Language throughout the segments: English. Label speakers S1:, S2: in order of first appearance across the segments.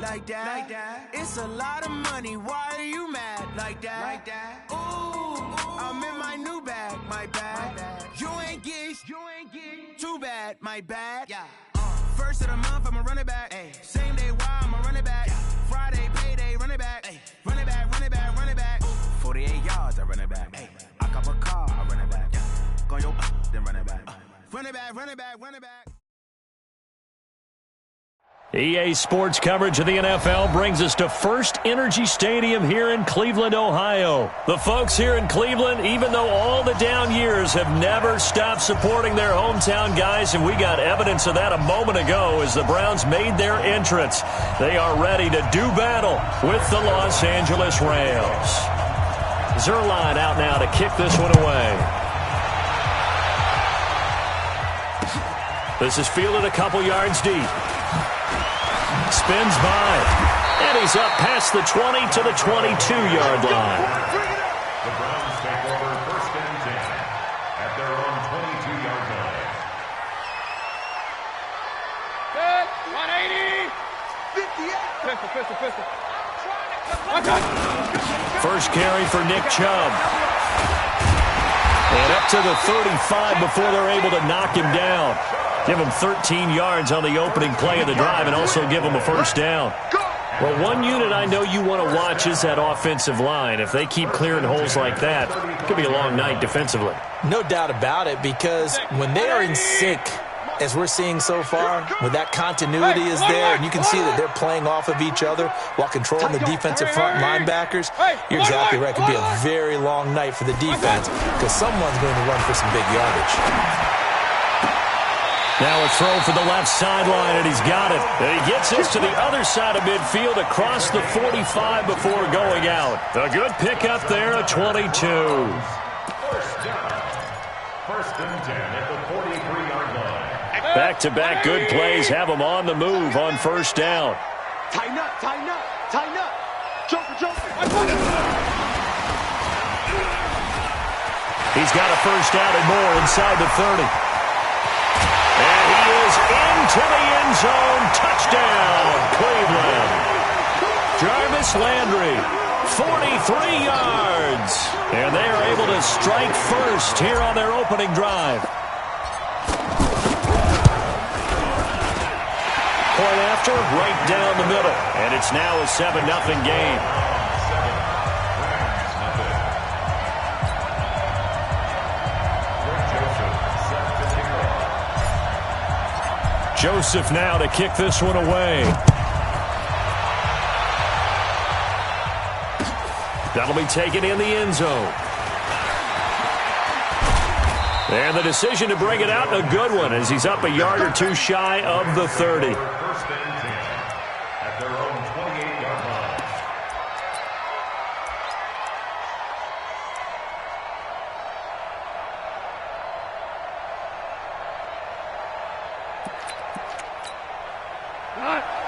S1: like that. It's a lot of money. Why are you mad like that? Ooh, I'm in my new bag, my bad. You ain't get too bad, my bad. First of the month, I'ma run it back. Same day, why I'ma run it back. Friday, payday, run it back. Run it back, run it back, run it back. 48 yards, I run it back. I cop a car, I run it back. Go yo, then run it back. Run it back, run it back, run it back.
S2: EA Sports coverage of the NFL brings us to First Energy Stadium here in Cleveland, Ohio. The folks here in Cleveland, even though all the down years, have never stopped supporting their hometown guys, and we got evidence of that a moment ago as the Browns made their entrance. They are ready to do battle with the Los Angeles Rams. Zuerlein out now to kick this one away. This is fielded a couple yards deep. Spins by, and he's up past the 20 to the 22-yard line.
S3: The Browns take over 1st and 10 at their own 22-yard line.
S4: Good, 180. Pistol.
S2: First carry for Nick Chubb. And up to the 35 before they're able to knock him down. Give him 13 yards on the opening play of the drive and also give him a first down. Well, one unit I know you want to watch is that offensive line. If they keep clearing holes like that, it could be a long night defensively.
S5: No doubt about it, because when they are in sync, as we're seeing so far, when that continuity is there and you can see that they're playing off of each other while controlling the defensive front linebackers, you're exactly right. It could be a very long night for the defense because someone's going to run for some big yardage.
S2: Now a throw for the left sideline, and he's got it. And he gets this to the other side of midfield across the 45 before going out. A good pickup there, a 22.
S3: First down. 1st and 10 at the 43-yard line.
S2: Back-to-back good plays have him on the move on first down.
S4: Tighten up. Joker.
S2: He's got a first down and more inside the 30. And he is into the end zone. Touchdown, Cleveland. Jarvis Landry, 43 yards. And they are able to strike first here on their opening drive. Point after, right down the middle. And it's now a 7-0 game. Joseph now to kick this one away. That'll be taken in the end zone. And the decision to bring it out, a good one, as he's up a yard or two shy of the 30.
S3: 1st and 10 at their own 28-yard line.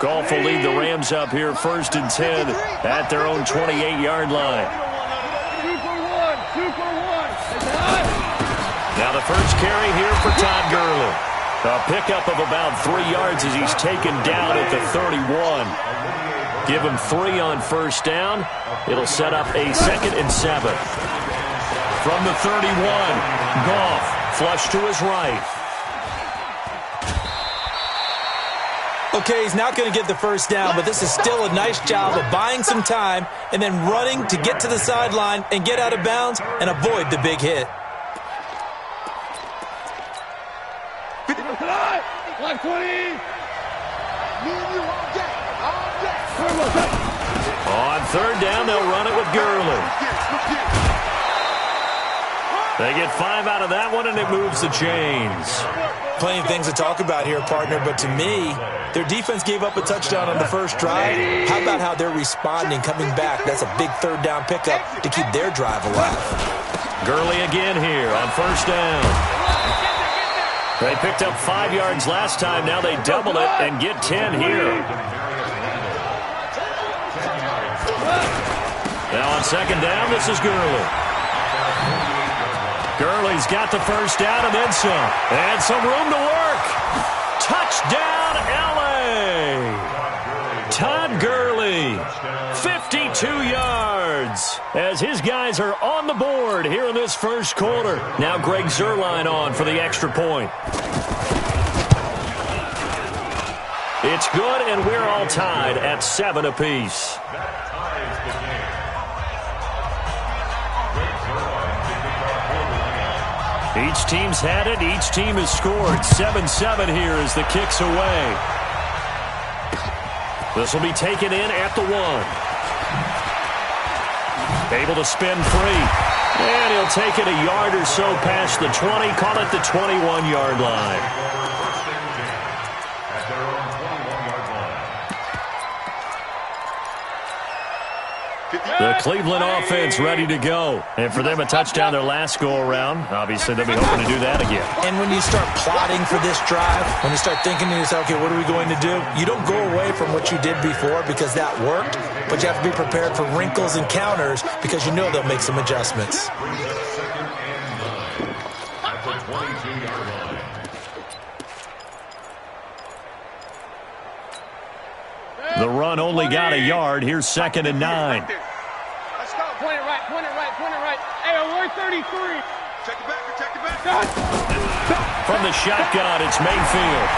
S2: Goff will lead the Rams up here 1st and 10 at their own 28-yard line.
S4: 2 for 1.
S2: Now the first carry here for Todd Gurley. A pickup of about 3 yards as he's taken down at the 31. Give him 3 on first down. It'll set up a 2nd and 7. From the 31, Goff flush to his right.
S5: Okay, he's not going to get the first down, but this is still a nice job of buying some time and then running to get to the sideline and get out of bounds and avoid the big hit.
S4: Like 20.
S2: On third down, they'll run it with Gurley. They get 5 out of that one, and it moves the chains.
S5: Plenty of things to talk about here, partner, but to me, their defense gave up a touchdown on the first drive. How about how they're responding, coming back? That's a big third down pickup to keep their drive alive.
S2: Gurley again here on first down. They picked up 5 yards last time. Now they double it and get 10 here. Now on second down, this is Gurley. Gurley's got the first down and then some. And some room to work. Touchdown, L.A. Todd Gurley 2 yards as his guys are on the board here in this first quarter. Now Greg Zuerlein on for the extra point. It's good, and we're all tied at 7 apiece.
S3: That ties the game. Greg Zuerlein.
S2: Each team's had it. Each team has scored. 7-7 here as the kick's away. This will be taken in at the 1. Able to spin free. And he'll take it a yard or so past the 20. Call it the 21-yard line.
S3: First and 10 at their own 21-yard line.
S2: The Cleveland offense ready to go. And for them, a touchdown their last go-around. Obviously, they'll be hoping to do that again.
S5: And when you start plotting for this drive, when you start thinking to yourself, okay, what are we going to do? You don't go away from what you did before because that worked, but you have to be prepared for wrinkles and counters because you know they'll make some adjustments.
S3: Brings up second and 9 at the 22-yard line.
S2: The run only got a yard. Here's second and 9.
S4: Let's go. Point it right, point it right, point it right. Hey, we're 33. Check it back, check it back.
S2: From the shotgun, it's Mayfield.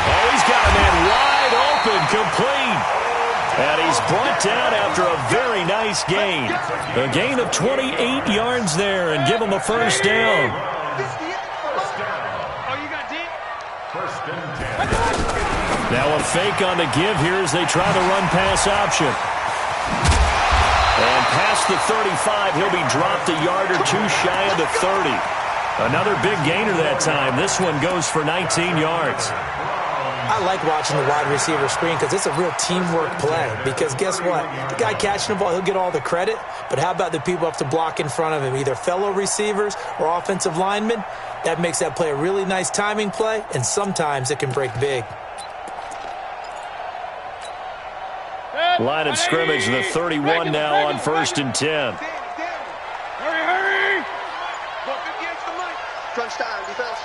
S2: Oh, he's got a man wide open, complete. And he's brought down after a very nice gain. A gain of 28 yards there and give him a first down.
S3: First down.
S4: Oh, you got deep?
S3: First and 10.
S2: Now a fake on the give here as they try the run-pass option. And past the 35, he'll be dropped a yard or two shy of the 30. Another big gainer that time. This one goes for 19 yards.
S5: I like watching the wide receiver screen because it's a real teamwork play. Because guess what? The guy catching the ball, he'll get all the credit. But how about the people up to block in front of him, either fellow receivers or offensive linemen? That makes that play a really nice timing play, and sometimes it can break big.
S2: Line of scrimmage, the 31 now on first and 10.
S4: Hurry! Go 50 extra money. Crunch time, defense.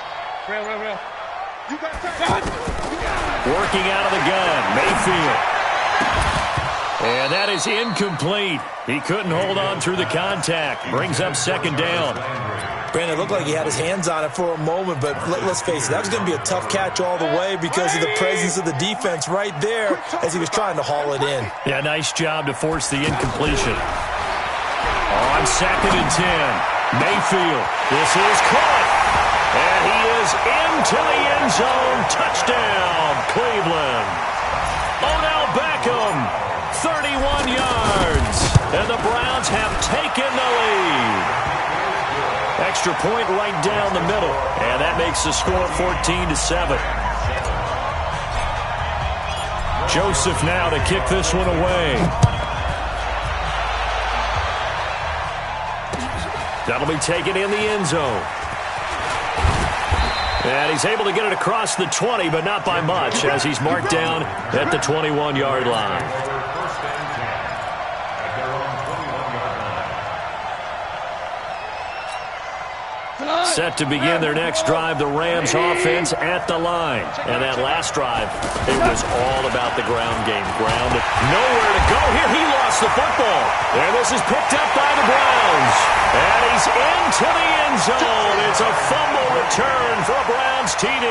S4: Real. You got time.
S2: Working out of the gun, Mayfield. And that is incomplete. He couldn't hold on through the contact. Brings up second down.
S5: Brandon, it looked like he had his hands on it for a moment, but let's face it, that was going to be a tough catch all the way because of the presence of the defense right there as he was trying to haul it in.
S2: Yeah, nice job to force the incompletion. On second and 10, Mayfield. This is caught. And he is into the end zone. Touchdown, Cleveland. Odell Beckham, 31 yards. And the Browns have taken the lead. Extra point right down the middle. And that makes the score 14-7. Joseph now to kick this one away. That'll be taken in the end zone. And he's able to get it across the 20, but not by much, as he's marked down at the 21-yard line.
S3: First and 10 at their own 21-yard line.
S2: Set to begin their next drive, the Rams offense at the line. And that last drive, it was all about the ground game. Ground, nowhere to go here. He lost the football. And this is picked up by the Browns. And he's into the end zone. It's a fumble return for a Browns TD.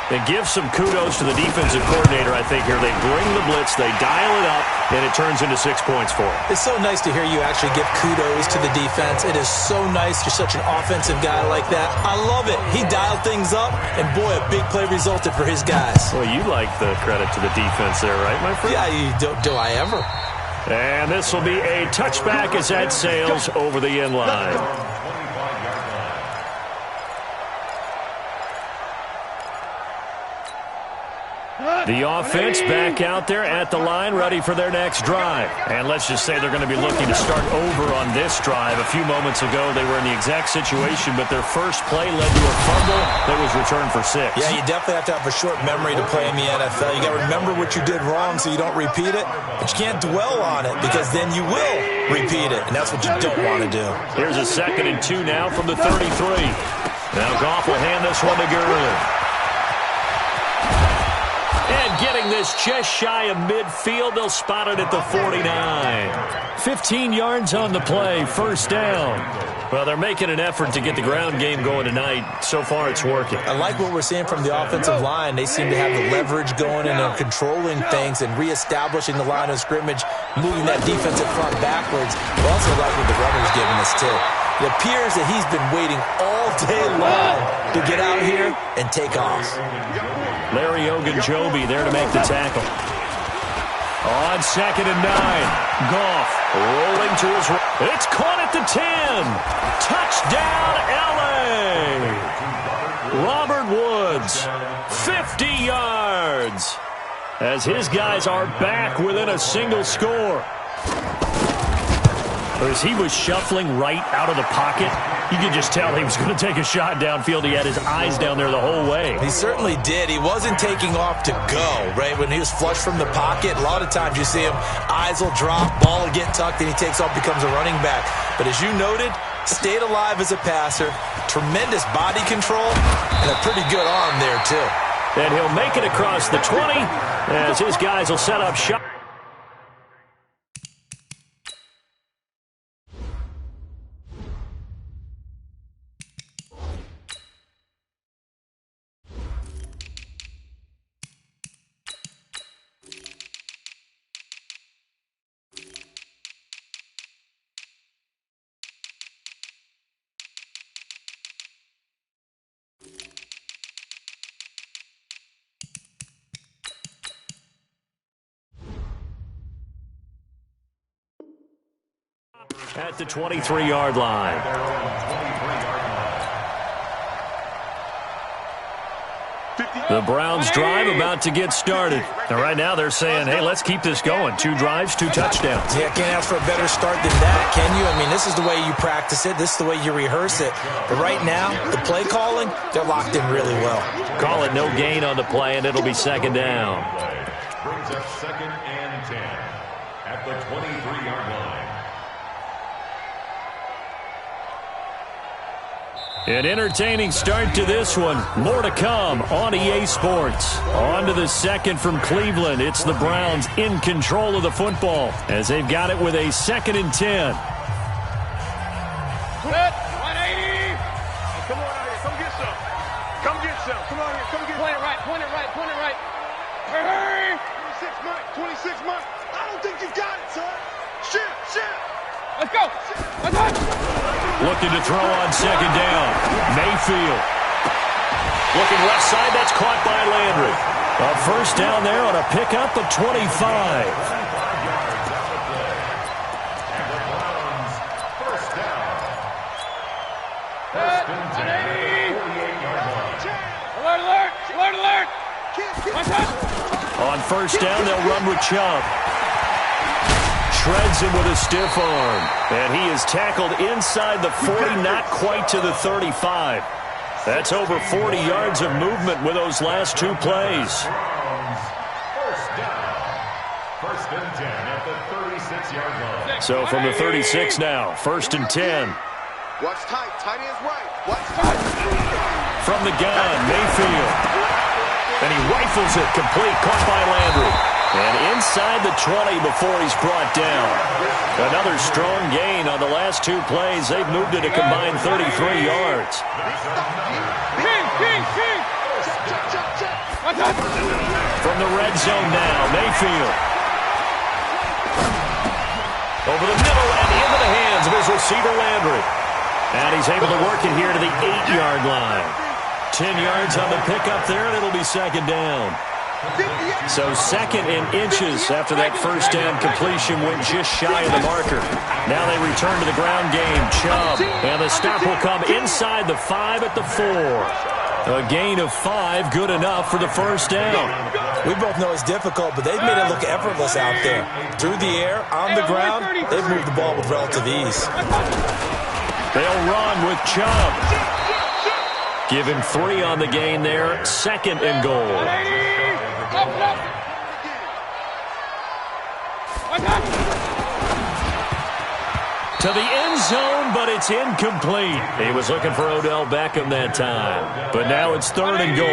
S2: They give some kudos to the defensive coordinator, I think, here. They bring the blitz, they dial it up, and it turns into 6 points for them.
S5: It's so nice to hear you actually give kudos to the defense. It is so nice. You're such an offensive guy like that. I love it. He dialed things up, and boy, a big play resulted for his guys.
S2: Well, you like the credit to the defense there, right, my friend?
S5: Yeah, do I ever?
S2: And this will be a touchback as that sails over the end line. The offense back out there at the line, ready for their next drive. And let's just say they're going to be looking to start over on this drive. A few moments ago, they were in the exact situation, but their first play led to a fumble that was returned for 6.
S5: Yeah, you definitely have to have a short memory to play in the NFL. You got to remember what you did wrong so you don't repeat it, but you can't dwell on it because then you will repeat it, and that's what you don't want to do.
S2: Here's a 2nd and 2 now from the 33. Now Goff will hand this one to Gurley. And getting this just shy of midfield, they'll spot it at the 49. 15 yards on the play, first down. Well, they're making an effort to get the ground game going tonight. So far, it's working.
S5: I like what we're seeing from the offensive line. They seem to have the leverage going and are controlling things and reestablishing the line of scrimmage, moving that defensive front backwards. We also like what the runner's giving us, too. It appears that he's been waiting all day long to get out here and take off.
S2: Larry Ogunjobi there to make the tackle. On 2nd and 9, Goff rolling to his right. It's caught at the 10. Touchdown, L.A. Robert Woods, 50 yards. As his guys are back within a single score. As he was shuffling right out of the pocket, you could just tell he was going to take a shot downfield. He had his eyes down there the whole way.
S5: He certainly did. He wasn't taking off to go, right? When he was flush from the pocket, a lot of times you see him, eyes will drop, ball will get tucked, and he takes off, becomes a running back. But as you noted, stayed alive as a passer, tremendous body control, and a pretty good arm there, too.
S2: And he'll make it across the 20 as his guys will set up shot. At the 23-yard line. The Browns drive about to get started. And right now they're saying, hey, let's keep this going. 2 drives, 2 touchdowns.
S5: Yeah, can't ask for a better start than that, can you? I mean, this is the way you practice it. This is the way you rehearse it. But right now, the play calling, they're locked in really well.
S2: Call it no gain on the play, and it'll be 2nd down.
S3: Brings up 2nd and 10 at the 23-yard line.
S2: An entertaining start to this one. More to come on EA Sports. On to the second from Cleveland. It's the Browns in control of the football as they've got it with a 2nd and 10.
S4: 180. Come on out here. Come get some. Come get some. Come on here. Come get some. Point it right. Point it right. Point it right. Hey. 26 months. I don't think you got it, son. Shit. Let's go. Let's go.
S2: Looking to throw on 2nd down. Mayfield. Looking left side. That's caught by Landry. A first down there on a pickup of 25. On first down, they'll run with Chubb. Shreds him with a stiff arm. And he is tackled inside the 40, not quite to the 35. That's over 40 yards of movement with those last 2 plays.
S3: First down. 1st and 10 at the 36-yard line.
S2: So from the 36 now, 1st and 10.
S4: Watch tight. Tight ends right. Watch tight.
S2: From the gun, Mayfield. And he rifles it complete, caught by Landry. And inside the 20 before he's brought down. Another strong gain on the last 2 plays. They've moved it a combined 33 yards. From the red zone now, Mayfield. Over the middle and into the hands of his receiver, Landry. And he's able to work it here to the 8-yard line. 10 yards on the pickup there, and it'll be 2nd down. So 2nd and inches after that first down completion went just shy of the marker. Now they return to the ground game. Chubb. And the stop will come inside the 5 at the 4. A gain of 5, good enough for the first down.
S5: We both know it's difficult, but they've made it look effortless out there. Through the air, on the ground, they've moved the ball with relative ease.
S2: They'll run with Chubb. Give him 3 on the gain there. 2nd and goal. To the end zone, but it's incomplete. He was looking for Odell Beckham that time. But now it's 3rd and goal.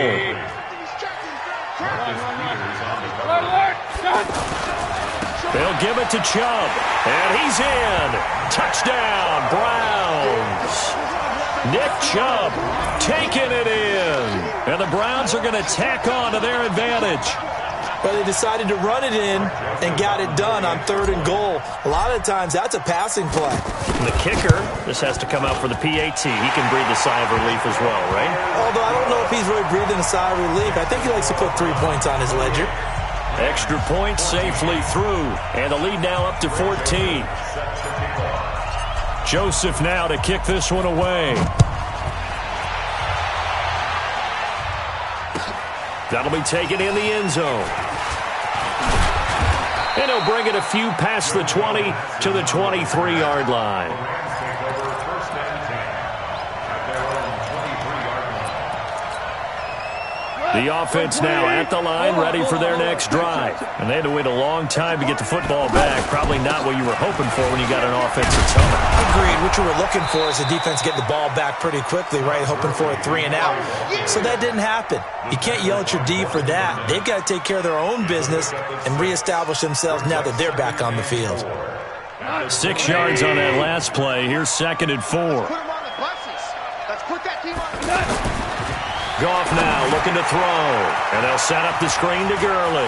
S2: They'll give it to Chubb, and he's in. Touchdown, Browns. Nick Chubb taking it in. And the Browns are going to tack on to their advantage.
S5: But they decided to run it in and got it done on 3rd and goal. A lot of times that's a passing play.
S2: And the kicker, this has to come out for the PAT. He can breathe a sigh of relief as well, right?
S5: Although I don't know if he's really breathing a sigh of relief. I think he likes to put 3 points on his ledger.
S2: Extra point safely through. And the lead now up to 14. Joseph now to kick this one away. That'll be taken in the end zone. And he'll bring it a few past the 20 to the 23-yard line. The offense now at the line, ready for their next drive. And they had to wait a long time to get the football back. Probably not what you were hoping for when you got an offensive tunnel.
S5: Agreed. What you were looking for is the defense getting the ball back pretty quickly, right? Hoping for a 3 and out. So that didn't happen. You can't yell at your D for that. They've got to take care of their own business and reestablish themselves now that they're back on the field.
S2: 6 yards on that last play. Here's 2nd and 4.
S4: Put them on the buses. Let's put that team on the bus.
S2: Goff now looking to throw. And they'll set up the screen to Gurley.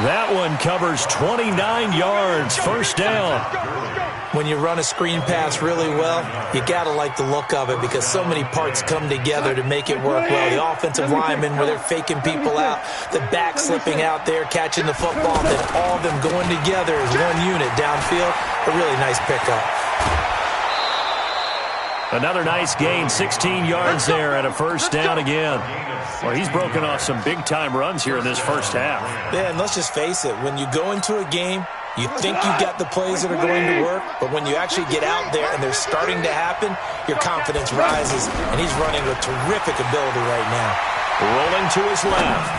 S2: That one covers 29 yards. First down.
S5: When you run a screen pass really well, you got to like the look of it because so many parts come together to make it work well. The offensive linemen, where they're faking people out, the back slipping out there, catching the football, then all of them going together as one unit downfield. A really nice pickup.
S2: Another nice gain, 16 yards there at a first down again. Well, he's broken off some big-time runs here in this first half.
S5: Yeah, and let's just face it. When you go into a game, you think you've got the plays that are going to work, but when you actually get out there and they're starting to happen, your confidence rises, and he's running with terrific ability right now.
S2: Rolling to his left.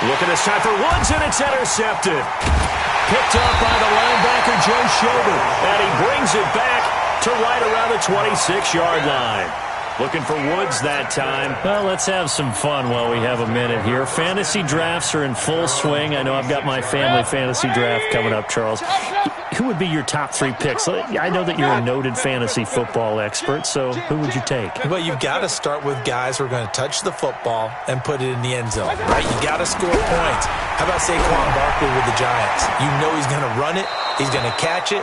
S2: Looking this time for Woods, and it's intercepted. Picked up by the linebacker, Joe Schobert, and he brings it back to right around the 26-yard line. Looking for Woods that time. Well, let's have some fun while we have a minute here. Fantasy drafts are in full swing. I know I've got my family fantasy draft coming up, Charles. Who would be your top 3 picks? I know that you're a noted fantasy football expert, so who would you take?
S5: Well, you've got to start with guys who are going to touch the football and put it in the end zone, right? You got to score points. How about Saquon Barkley with the Giants? You know he's going to run it. He's going to catch it.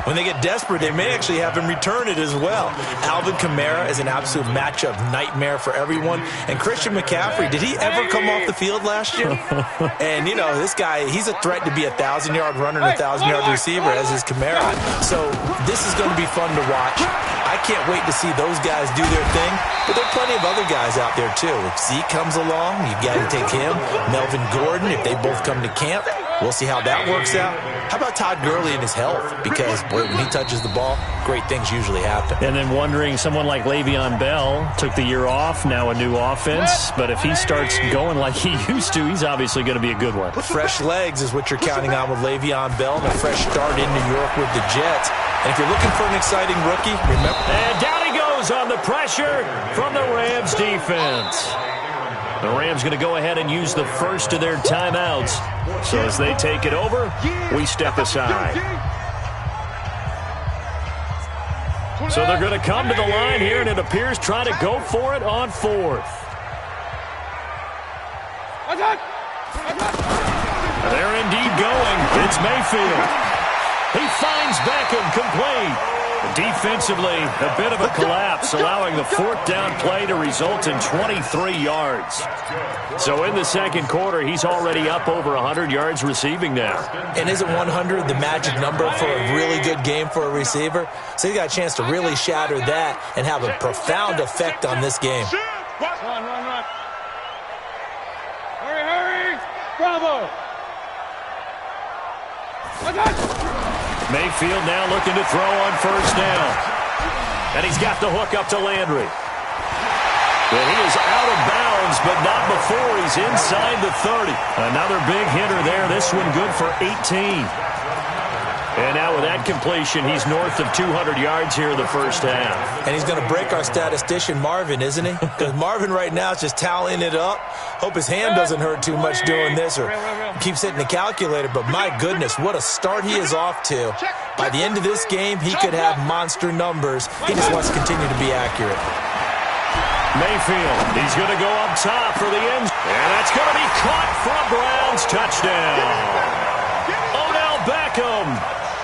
S5: When they get desperate, they may actually have him return it as well. Alvin Kamara is an absolute matchup nightmare for everyone. And Christian McCaffrey, did he ever come off the field last year? And, you know, this guy, he's a threat to be a 1,000-yard runner and a 1,000-yard receiver, as is Kamara. So this is going to be fun to watch. I can't wait to see those guys do their thing. But there are plenty of other guys out there, too. If Zeke comes along, you've got to take him. Melvin Gordon, if they both come to camp, we'll see how that works out. How about Todd Gurley and his health? Because, boy, when he touches the ball, great things usually happen.
S2: And then wondering, someone like Le'Veon Bell took the year off, now a new offense. But if he starts going like he used to, he's obviously going to be a good one.
S5: Fresh legs is what you're counting on with Le'Veon Bell and a fresh start in New York with the Jets. And if you're looking for an exciting rookie, remember.
S2: And down he goes on the pressure from the Rams defense. The Rams going to go ahead and use the first of their timeouts. So as they take it over, we step aside. So they're going to come to the line here, and it appears trying to go for it on 4th. They're indeed going. It's Mayfield. He finds Beckham complete. Defensively, a bit of a collapse, allowing the 4th down play to result in 23 yards. So in the second quarter, he's already up over 100 yards receiving now.
S5: And isn't 100 the magic number for a really good game for a receiver? So he got a chance to really shatter that and have a profound effect on this game.
S4: Run. Hurry. Bravo.
S2: Mayfield now looking to throw on first down. And he's got the hook up to Landry. Well, he is out of bounds, but not before he's inside the 30. Another big hitter there. This one good for 18. And now with that completion, he's north of 200 yards here in the first half.
S5: And he's going to break our statistician, Marvin, isn't he? Because Marvin right now is just tallying it up. Hope his hand doesn't hurt too much doing this or keeps hitting the calculator. But my goodness, what a start he is off to. By the end of this game, he could have monster numbers. He just wants to continue to be accurate.
S2: Mayfield, he's going to go up top for the end. And that's going to be caught for a Browns touchdown. Odell Beckham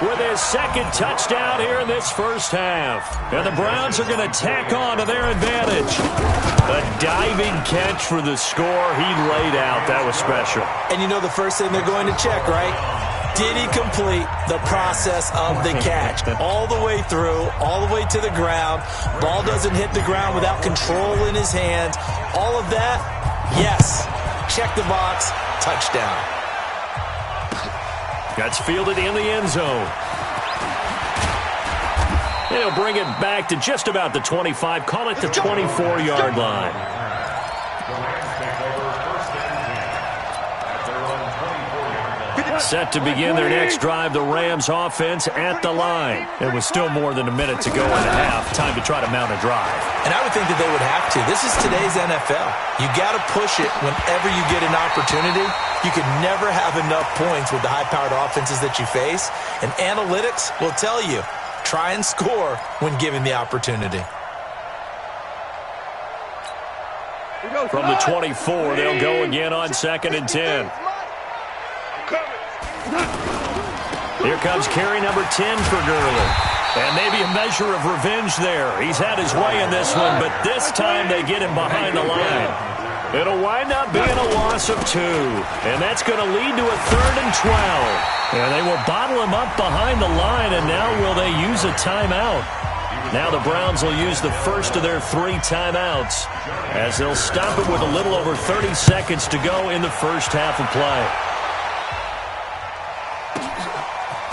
S2: with his second touchdown here in this first half. And the Browns are going to tack on to their advantage. A diving catch for the score he laid out. That was special.
S5: And you know the first thing they're going to check, right? Did he complete the process of the catch? All the way through, all the way to the ground. Ball doesn't hit the ground without control in his hands. All of that, yes. Check the box, touchdown.
S2: That's fielded in the end zone. He'll bring it back to just about the 25. Call it the 24-yard line. Set to begin their next drive, the Rams offense at the line. It was still more than a minute to go in the half. Time to try to mount a drive.
S5: And I would think that they would have to. This is today's NFL. You got to push it whenever you get an opportunity. You can never have enough points with the high-powered offenses that you face. And analytics will tell you, try and score when given the opportunity.
S2: From the 24, they'll go again on 2nd and 10. Here comes carry number 10 for Gurley. And maybe a measure of revenge there. He's had his way in this one, but this time they get him behind the line. It'll wind up being a loss of 2. And that's going to lead to a 3rd and 12. And they will bottle him up behind the line, and now will they use a timeout? Now the Browns will use the first of their 3 timeouts as they'll stop it with a little over 30 seconds to go in the first half of play.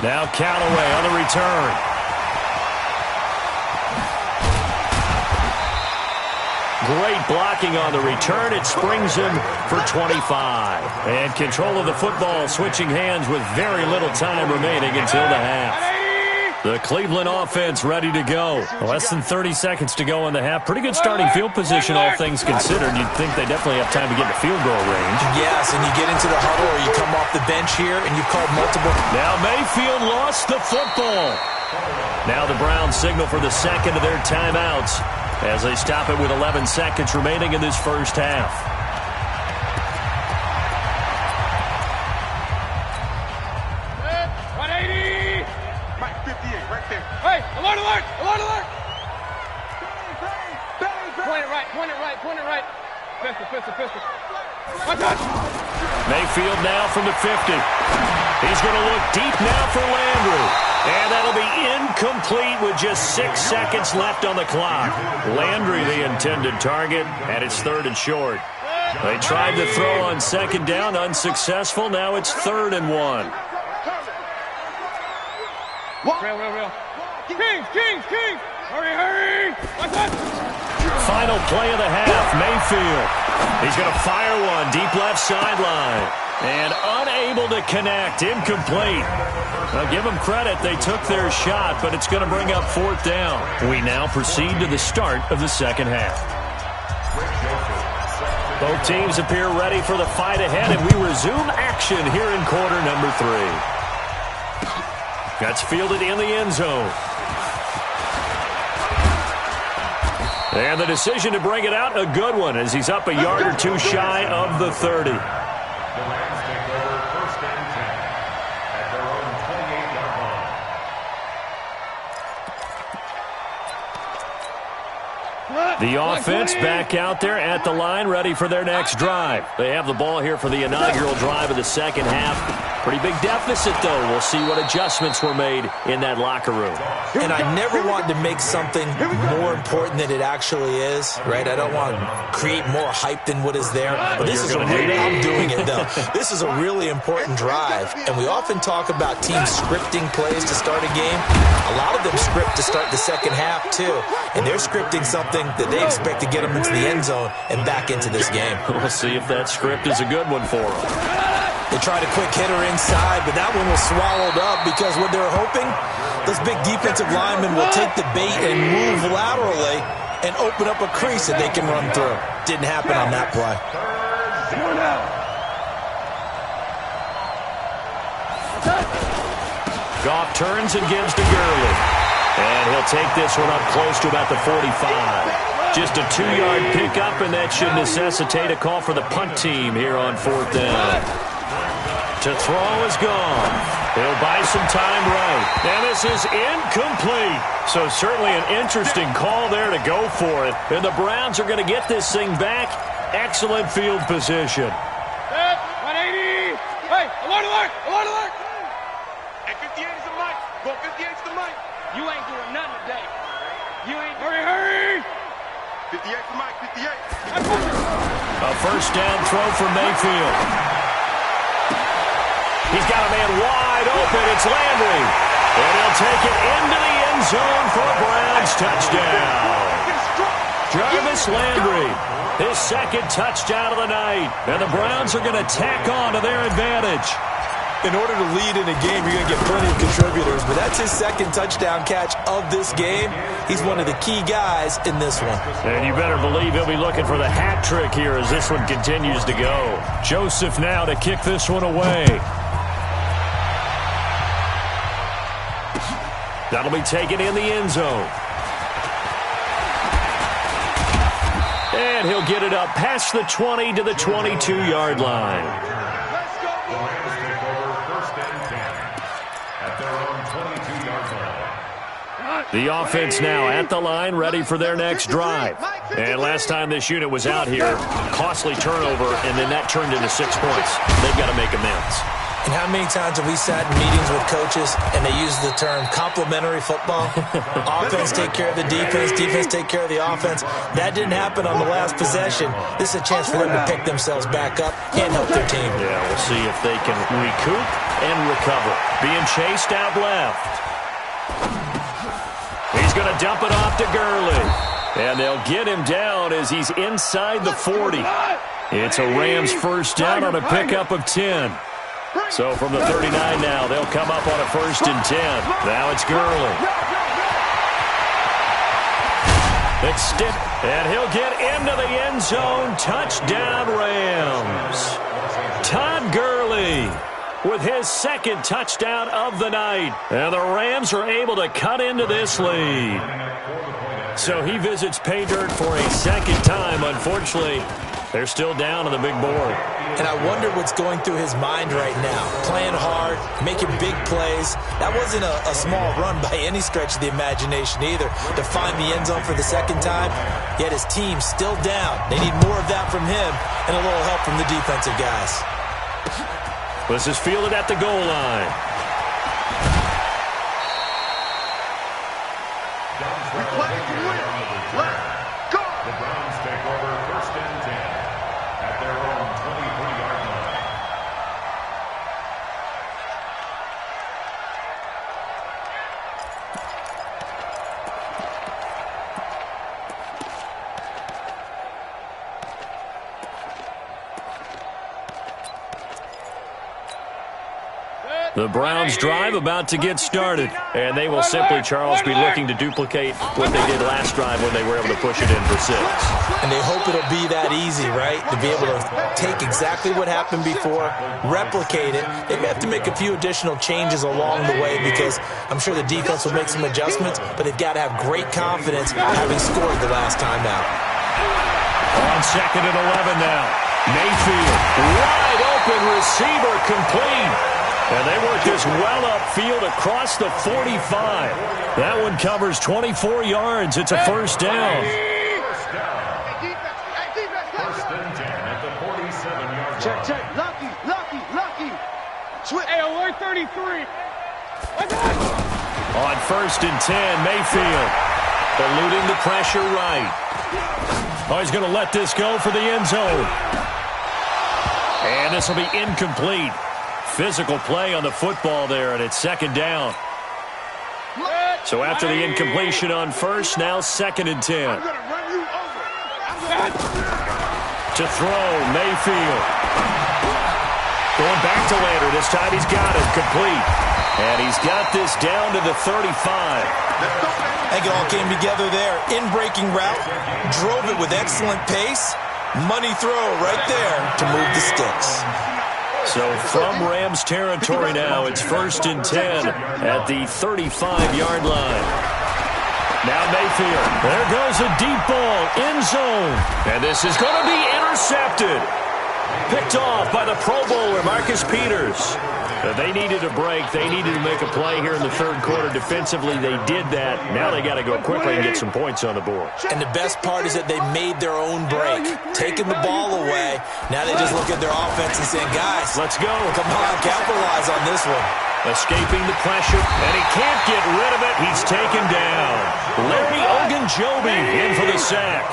S2: Now Callaway on the return. Great blocking on the return. It springs him for 25. And control of the football switching hands with very little time remaining until the half. The Cleveland offense ready to go. Less than 30 seconds to go in the half. Pretty good starting field position, all things considered. You'd think they definitely have time to get to field goal range.
S5: Yes, and you get into the huddle or you come off the bench here and you've called multiple.
S2: Now Mayfield lost the football. Now the Browns signal for the second of their timeouts as they stop it with 11 seconds remaining in this first half. Mayfield now from the 50. He's going to look deep now for Landry. And that'll be incomplete with just 6 seconds left on the clock. Landry the intended target, and it's 3rd and short. They tried to throw on 2nd down, unsuccessful. Now it's 3rd and 1.
S4: Real. Kings. Hurry.
S2: Final play of the half, Mayfield. He's going to fire one, deep left sideline. And unable to connect, incomplete. Now give them credit, they took their shot, but it's going to bring up 4th down. We now proceed to the start of the second half. Both teams appear ready for the fight ahead, and we resume action here in quarter number 3. That's fielded in the end zone. And the decision to bring it out, a good one, as he's up a yard or 2 shy of the 30.
S3: The Rams take over 1st and 10 at their own 28-yard line.
S2: The offense back out there at the line, ready for their next drive. They have the ball here for the inaugural drive of the second half. Pretty big deficit, though. We'll see what adjustments were made in that locker room.
S5: And I never want to make something more important than it actually is, right? I don't want to create more hype than what is there. But this is I'm doing it, though. This is a really important drive. And we often talk about teams scripting plays to start a game. A lot of them script to start the second half, too. And they're scripting something that they expect to get them into the end zone and back into this game.
S2: We'll see if that script is a good one for them.
S5: They tried a quick hitter inside, but that one was swallowed up because what they were hoping, those big defensive linemen will take the bait and move laterally and open up a crease that they can run through. Didn't happen on that play.
S2: Goff turns and gives to Gurley. And he'll take this one up close to about the 45. Just a 2-yard pickup, and that should necessitate a call for the punt team here on 4th down. To throw is gone. He'll buy some time right. And this is incomplete. So certainly an interesting call there to go for it. And the Browns are going to get this thing back. Excellent field position.
S4: 180. Hey, alert, alert, alert, alert. Hey, 58 is the mic. Go 58 is the mic. You ain't doing nothing today. You ain't. Hurry, hurry. 58 the mic, 58.
S2: A first down throw for Mayfield. He's got a man wide open. It's Landry. And he'll take it into the end zone for a Browns touchdown. Jarvis Landry, his second touchdown of the night. And the Browns are going to tack on to their advantage.
S5: In order to lead in a game, you're going to get plenty of contributors, but that's his second touchdown catch of this game. He's one of the key guys in this one.
S2: And you better believe he'll be looking for the hat trick here as this one continues to go. Joseph now to kick this one away. That'll be taken in the end zone. And he'll get it up past the 20 to the 22-yard line. The offense now at the line, ready for their next drive. And last time this unit was out here, costly turnover, and then that turned into 6 points. They've got to make amends.
S5: And how many times have we sat in meetings with coaches and they use the term complementary football? Offense take care of the defense, defense take care of the offense. That didn't happen on the last possession. This is a chance for them to pick themselves back up and help their team.
S2: Yeah, we'll see if they can recoup and recover. Being chased out left. He's going to dump it off to Gurley. And they'll get him down as he's inside the 40. It's a Rams first down on a pickup of 10. So from the 39 now, they'll come up on a 1st and 10. Now it's Gurley. It's stiff, and he'll get into the end zone. Touchdown, Rams. Todd Gurley with his second touchdown of the night. And the Rams are able to cut into this lead. So he visits pay dirt for a second time. Unfortunately, they're still down on the big board.
S5: And I wonder what's going through his mind right now. Playing hard, making big plays. That wasn't a small run by any stretch of the imagination either. To find the end zone for the second time, yet his team still down. They need more of that from him and a little help from the defensive guys.
S2: This is fielded at the goal line.
S4: We play to win. Let's go.
S3: The Browns take over 1st and 10 at their own 23-yard line.
S2: The Browns drive about to get started, and they will simply, Charles, be looking to duplicate what they did last drive when they were able to push it in for 6.
S5: And they hope it'll be that easy, right? To be able to take exactly what happened before, replicate it. They may have to make a few additional changes along the way because I'm sure the defense will make some adjustments, but they've got to have great confidence having scored the last time out.
S2: On 2nd and 11 now. Mayfield, wide open receiver, complete. And they work this well upfield across the 45. That one covers 24 yards. It's a first down.
S3: 1st and 10 at the 47-yard line.
S4: Check. Lucky. Switch. Hey, alert 33.
S2: On 1st and 10, Mayfield eluding the pressure right. Oh, he's going to let this go for the end zone. And this will be incomplete. Physical play on the football there, and it's 2nd down. So after the incompletion on 1st, now 2nd and 10.
S4: I'm going to run you over.
S2: To throw, Mayfield. Going back to Landry. This time he's got it. Complete. And he's got this down to the 35.
S5: I think it all came together there. In-breaking route. Drove it with excellent pace. Money throw right there to move the sticks.
S2: So from Rams territory now, it's 1st and 10 at the 35-yard line. Now Mayfield. There goes a deep ball. End zone. And this is going to be intercepted. Picked off by the Pro Bowler, Marcus Peters. They needed a break. They needed to make a play here in the third quarter. Defensively, they did that. Now they got to go quickly and get some points on the board.
S5: And the best part is that they made their own break. Taking the ball away. Now they just look at their offense and saying, guys,
S2: let's go.
S5: Come on, capitalize on this one.
S2: Escaping the pressure, and he can't get rid of it. He's taken down. Larry Ogunjobi in for the sack.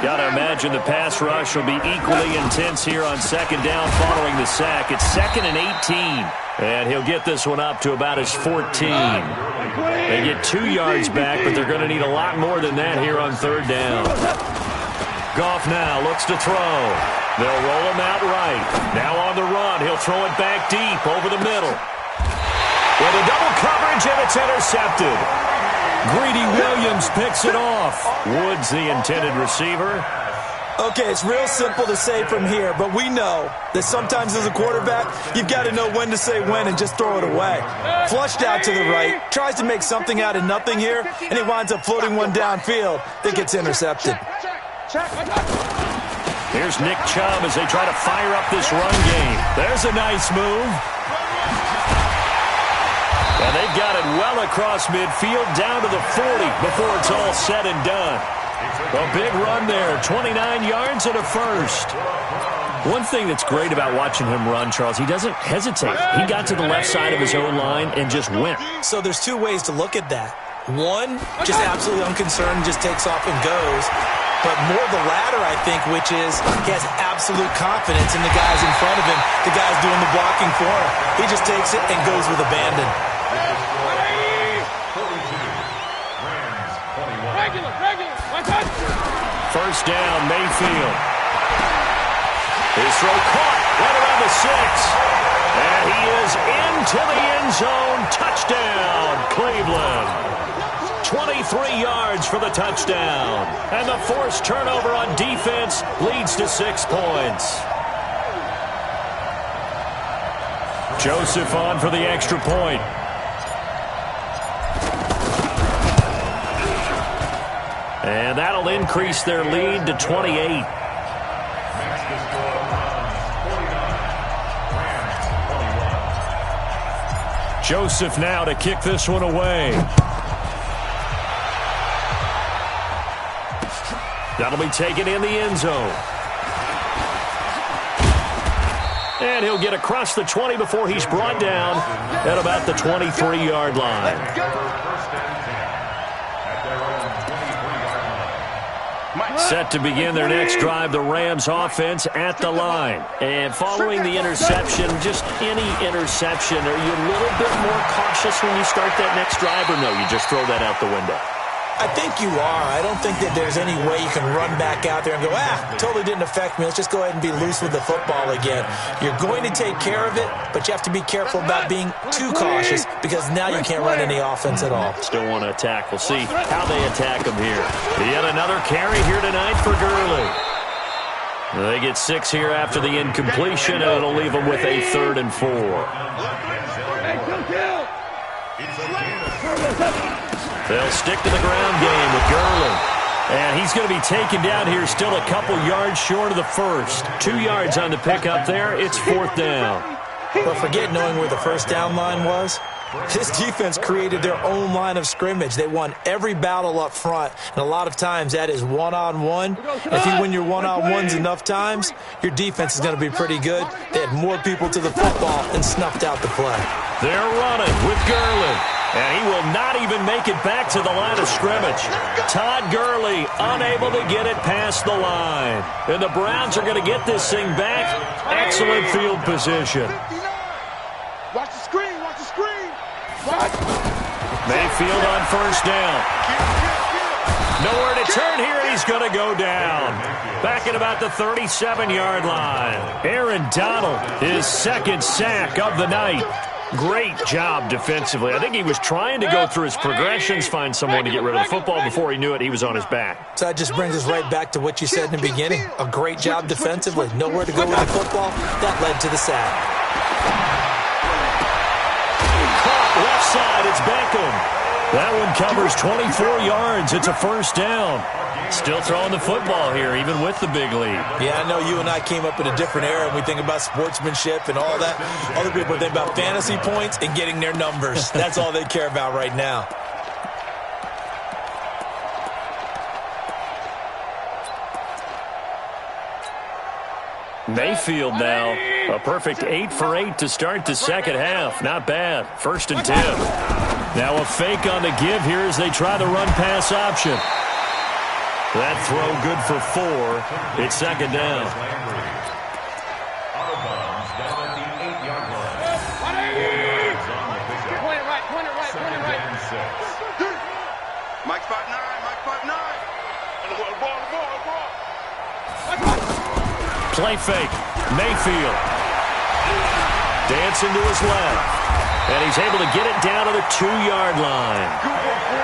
S2: Got to imagine the pass rush will be equally intense here on 2nd down following the sack. It's 2nd and 18, and he'll get this one up to about his 14. They get 2 yards back, but they're going to need a lot more than that here on 3rd down. Goff now looks to throw. They'll roll him out right. Now on the run, he'll throw it back deep over the middle. With a double coverage, and it's intercepted. Greedy Williams picks it off. Woods, the intended receiver.
S5: Okay, it's real simple to say from here, but we know that sometimes as a quarterback, you've got to know when to say when and just throw it away. Flushed out to the right, tries to make something out of nothing here, and he winds up floating one downfield that gets intercepted.
S2: Here's Nick Chubb as they try to fire up this run game. There's a nice move. And they've got it well across midfield, down to the 40 before it's all said and done. A big run there, 29 yards and a first. One thing that's great about watching him run, Charles, he doesn't hesitate. He got to the left side of his own line and just went.
S5: So there's 2 ways to look at that. One, just absolutely unconcerned, just takes off and goes. But more the latter, I think, which is he has absolute confidence in the guys in front of him, the guys doing the blocking for him. He just takes it and goes with abandon.
S2: First down, Mayfield. His throw caught right around the 6. And he is into the end zone. Touchdown, Cleveland. 23 yards for the touchdown. And the forced turnover on defense leads to 6 points. Joseph on for the extra point. And that'll increase their lead to 28. Joseph now to kick this one away. That'll be taken in the end zone. And he'll get across the 20 before he's brought down at about the 23-yard line. Set to begin their next drive, the Rams offense at the line. And following the interception, just any interception, are you a little bit more cautious when you start that next drive, or no, you just throw that out the window?
S5: I think you are. I don't think that there's any way you can run back out there and go, totally didn't affect me. Let's just go ahead and be loose with the football again. You're going to take care of it, but you have to be careful about being too cautious because now you can't run any offense at all.
S2: Still want to attack. We'll see how they attack them here. Yet another carry here tonight for Gurley. They get 6 here after the incompletion, and it'll leave them with a 3rd and 4. They'll stick to the ground game with Gurley. And he's going to be taken down here still a couple yards short of the first. 2 yards on the pickup there. It's 4th down.
S5: But forget knowing where the first down line was. This defense created their own line of scrimmage. They won every battle up front, and a lot of times that is one-on-one. If you win your one-on-ones enough times, your defense is going to be pretty good. They had more people to the football and snuffed out the play.
S2: They're running with Gurley, and he will not even make it back to the line of scrimmage. Todd Gurley unable to get it past the line. And the Browns are going to get this thing back. Excellent field position.
S4: Watch the screen, watch the screen.
S2: Mayfield on first down. Nowhere to turn here, and he's going to go down. Back at about the 37-yard line. Aaron Donald, his second sack of the night. Great job defensively. I think he was trying to go through his progressions, find someone to get rid of the football. Before he knew it, he was on his back.
S5: So that just brings us right back to what you said in the beginning. A great job defensively. Nowhere to go with the football. That led to the sack.
S2: Caught left side. It's Beckham. That one covers 24 yards. It's a first down. Still throwing the football here, even with the big lead.
S5: Yeah, I know you and I came up in a different era, and we think about sportsmanship and all that. Other people think about fantasy points and getting their numbers. That's all they care about right now.
S2: Mayfield now, a perfect 8 for 8 to start the second half. Not bad. 1st and 10. Now a fake on the give here as they try the run-pass option. That throw good for 4. It's second down.
S4: Mike 5'9", Mike 5'9".
S2: Play fake. Mayfield. Dancing to his left. And he's able to get it down to the 2-yard line.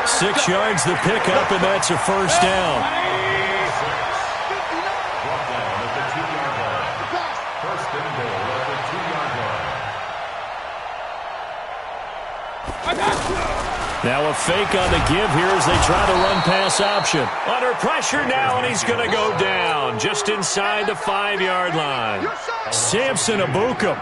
S2: 6 yards the pickup, and that's a first down. Now a fake on the give here as they try the run-pass option. Under pressure now, and he's going to go down just inside the 5-yard line. Samson Ebukam.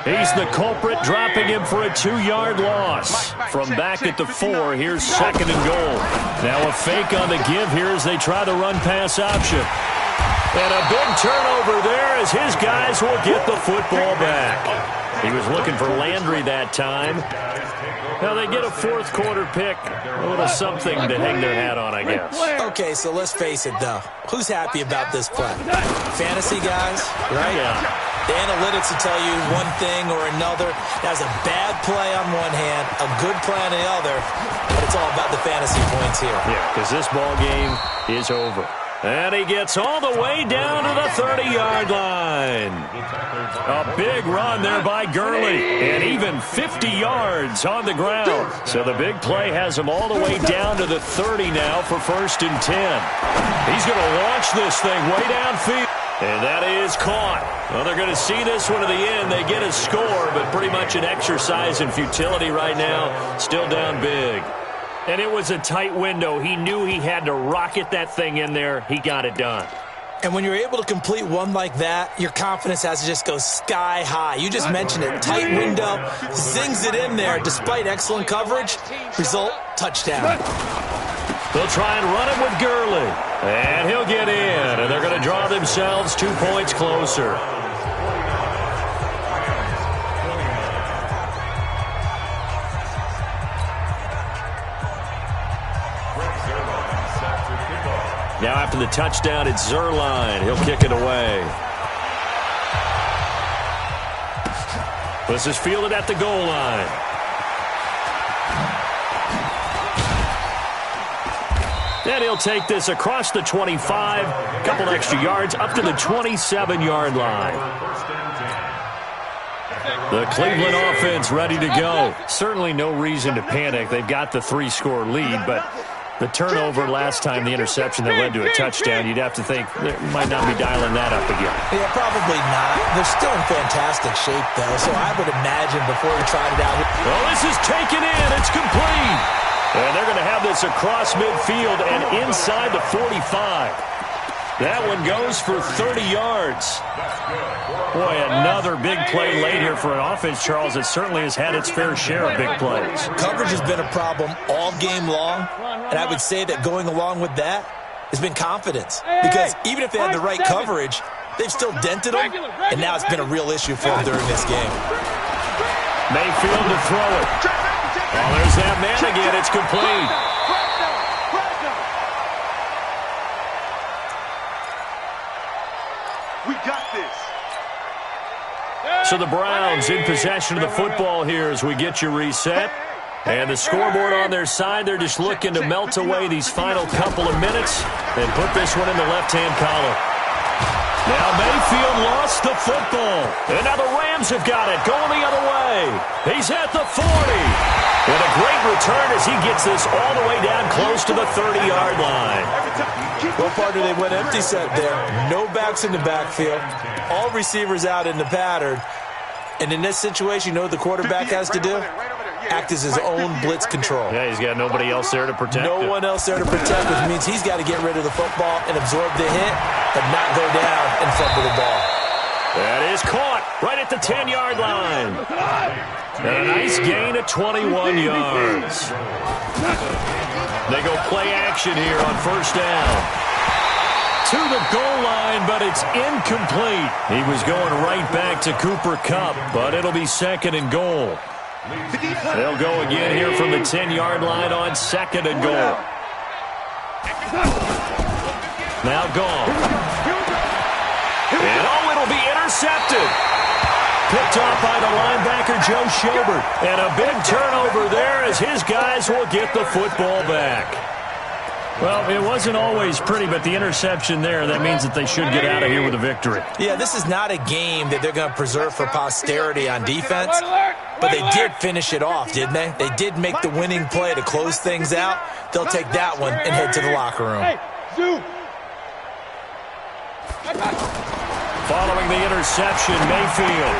S2: He's the culprit, dropping him for a 2-yard loss. From back at the 4, here's 2nd and goal. Now a fake on the give here as they try the run-pass option. And a big turnover there as his guys will get the football back. He was looking for Landry that time. Now they get a 4th quarter pick. A little something to hang their hat on, I guess.
S5: Okay, so let's face it, though. Who's happy about this play? Fantasy guys, right?
S2: Yeah.
S5: The analytics will tell you one thing or another. That's a bad play on one hand, a good play on the other, but it's all about the fantasy points here.
S2: Yeah, because this ball game is over. And he gets all the way down to the 30-yard line. A big run there by Gurley. And even 50 yards on the ground. So the big play has him all the way down to the 30 now for 1st and 10. He's going to launch this thing way downfield. And that is caught. Well, they're going to see this one to the end. They get a score, but pretty much an exercise in futility right now. Still down big. And it was a tight window. He knew he had to rocket that thing in there. He got it done.
S5: And when you're able to complete one like that, your confidence has to just go sky high. You just mentioned it. Tight window, zings it in there despite excellent coverage. Result, touchdown.
S2: They'll try and run it with Gurley. And he'll get in. And they're going to draw themselves 2 points closer. Now after the touchdown, it's Zuerlein. He'll kick it away. This is fielded at the goal line. And he'll take this across the 25, a couple extra yards, up to the 27-yard line. The Cleveland offense ready to go. Certainly no reason to panic. They've got the 3-score lead, but the turnover last time, the interception that led to a touchdown, you'd have to think they might not be dialing that up again.
S5: Yeah, probably not. They're still in fantastic shape, though, so I would imagine before we tried it out.
S2: Well, this is taken in. It's complete. And they're going to have this across midfield and inside the 45. That one goes for 30 yards. Boy, another big play late here for an offense, Charles, that certainly has had its fair share of big plays.
S5: Coverage has been a problem all game long, and I would say that going along with that has been confidence. Because even if they had the right coverage, they've still dented them, and now it's been a real issue for them during this game.
S2: Mayfield to throw it. Oh, there's that man again. It's complete.
S4: We got this.
S2: So the Browns in possession of the football here as we get you reset. And the scoreboard on their side, they're just looking to melt away these final couple of minutes and put this one in the left-hand column. Now Mayfield lost the football. And now the Rams have got it, going the other way. He's at the 40. And a great return as he gets this all the way down close to the 30-yard line.
S5: Well, partner, they went empty set there. No backs in the backfield. All receivers out in the pattern. And in this situation, you know what the quarterback has to do? Act as his own blitz control.
S2: Yeah, he's got nobody else there to protect him.
S5: No one else there to protect, which means he's got to get rid of the football and absorb the hit, but not go down and fumble the ball.
S2: That is caught right at the 10-yard line. And a nice gain of 21 yards. They go play action here on first down. To the goal line, but it's incomplete. He was going right back to Cooper Kupp, but it'll be second and goal. They'll go again here from the 10-yard line on second and goal. Now gone. And it'll be intercepted. Picked off by the linebacker, Joe Schobert. And a big turnover there as his guys will get the football back. Well, it wasn't always pretty, but the interception there, that means that they should get out of here with a victory.
S5: Yeah, this is not a game that they're going to preserve for posterity on defense, but they did finish it off, didn't they? They did make the winning play to close things out. They'll take that one and head to the locker room.
S2: Following the interception, Mayfield.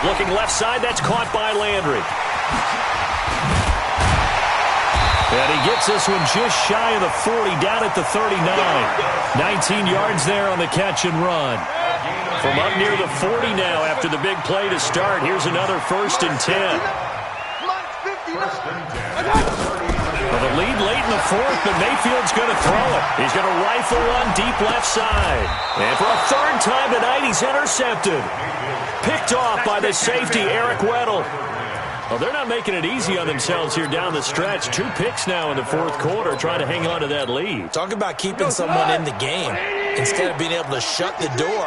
S2: Looking left side, that's caught by Landry. And he gets this one just shy of the 40, down at the 39. 19 yards there on the catch and run. From up near the 40 now after the big play to start. Here's another 1st and 10. Well, the lead late in the 4th, but Mayfield's going to throw it. He's going to rifle one deep left side. And for a 3rd time tonight, he's intercepted. Picked off by the safety, Eric Weddle. Well, they're not making it easy on themselves here down the stretch. 2 picks now in the 4th quarter, trying to hang on to that lead.
S5: Talk about keeping someone in the game. Instead of being able to shut the door,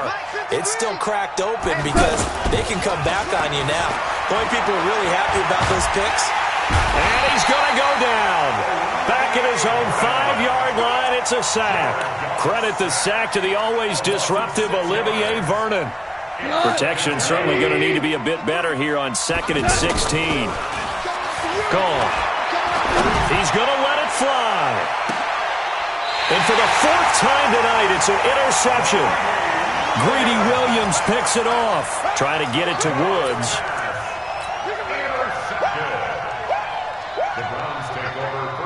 S5: it's still cracked open because they can come back on you now. The only people are really happy about those picks.
S2: And he's going to go down. Back at his own 5-yard line, it's a sack. Credit the sack to the always disruptive Olivier Vernon. Protection certainly going to need to be a bit better here on 2nd and 16. Gone. He's going to let it fly. And for the 4th time tonight, it's an interception. Greedy Williams picks it off. Trying to get it to Woods.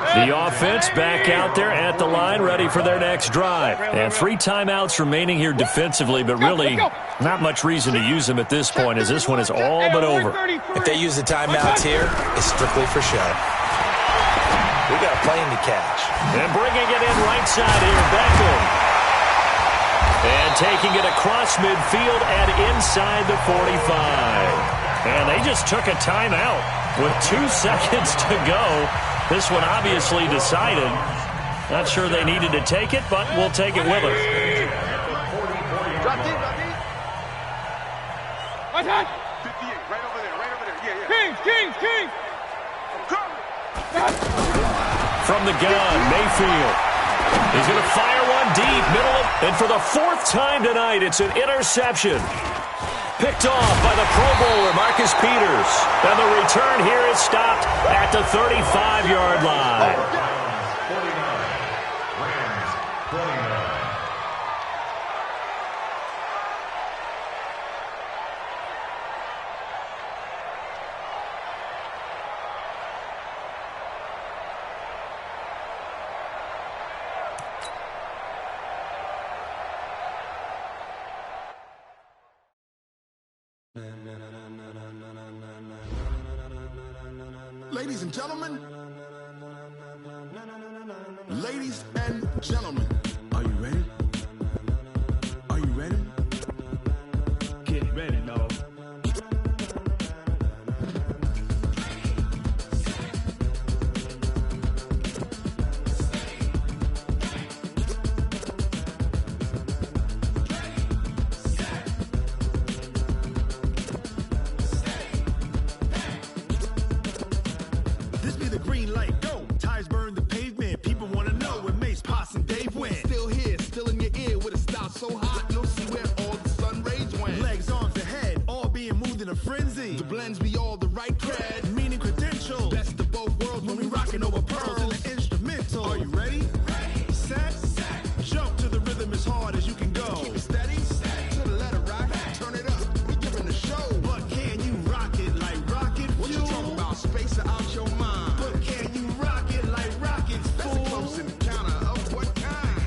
S2: The offense back out there at the line, ready for their next drive. And 3 timeouts remaining here defensively, but really not much reason to use them at this point, as this one is all but over.
S5: If they use the timeouts here, it's strictly for show. We got a plane to catch.
S2: And bringing it in right side here, Beckham. And taking it across midfield and inside the 45. And they just took a timeout with 2 seconds to go. This one obviously decided. Not sure they needed to take it, but we'll take it with us.
S4: Drop deep. Attack! 58, right over there. Kings!
S2: From the gun, Mayfield. He's going to fire one deep, middle, and for the 4th time tonight, it's an interception. Picked off by the Pro Bowler, Marcus Peters. And the return here is stopped at the 35-yard line.
S6: Ladies and gentlemen, are you ready? Are you ready? Get ready, dog. This be the blends be all the right cred, meaning credentials. Best of both worlds when we rockin' over pearls in the instrumental. Are you ready? Ready. Set. Jump to the rhythm as hard as you can go. Keep it steady. To the letter right. Turn it up. We giving the show. But can you rock it like rocket fuel? What you talking about? Space out your mind. But can you rock it like rockets, fool? That's a close encounter of what kind?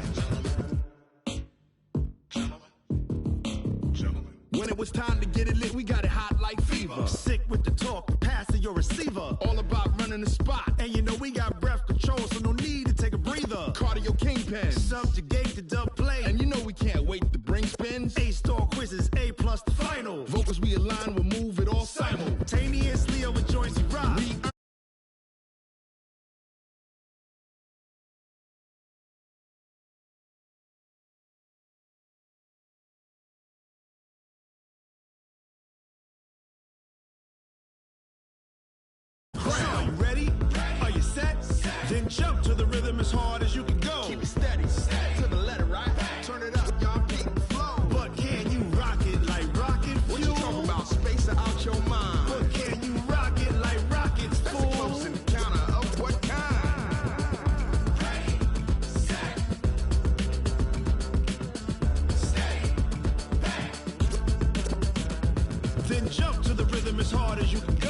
S6: Gentlemen. When it was time to get it lit, we got it hot like fever. Sick with the talk, pass to your receiver. All about running the spot. And you know we got breath control, so no need to take a breather. Cardio kingpin, subjugate the dub play. And you know we can't wait to bring spins. A-star quizzes, A+ the final. Vocals we align, we'll move it all simultaneously over joints we rock. Are you ready? Are you set? Then jump to the rhythm as hard as you can go. Keep it steady. To the letter right. Turn it up, y'all keep the flow. But can you rock it like rocket fuel? What you talking about? Space out your mind. But can you rock it like rockets, fool? That's a close encounter of what kind? Ready, set, steady, back. Then jump to the rhythm as hard as you can go.